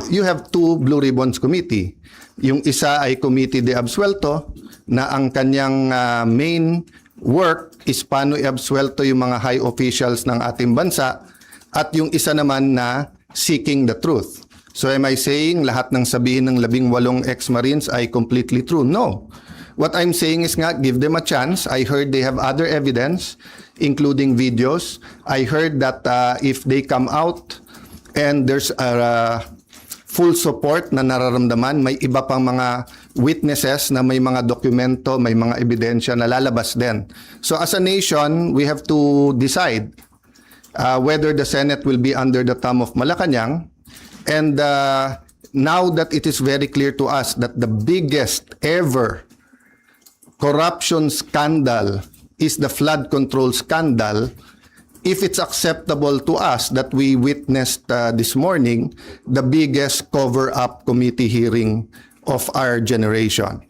you have two Blue Ribbons Committee. Yung isa ay Committee de Absuelto na ang kanyang main work is paano i-absuelto yung mga high officials ng ating bansa, at yung isa naman na seeking the truth. So am I saying lahat ng sabihin ng 18 ex-Marines ay completely true? No. What I'm saying is nga, give them a chance. I heard they have other evidence, including videos. I heard that if they come out and there's a full support na nararamdaman, may iba pang mga witnesses na may mga dokumento, may mga ebidensya na lalabas din. So as a nation, we have to decide whether the Senate will be under the thumb of Malacanang. And now that it is very clear to us that the biggest ever corruption scandal is the flood control scandal, if it's acceptable to us that we witnessed this morning the biggest cover-up committee hearing of our generation.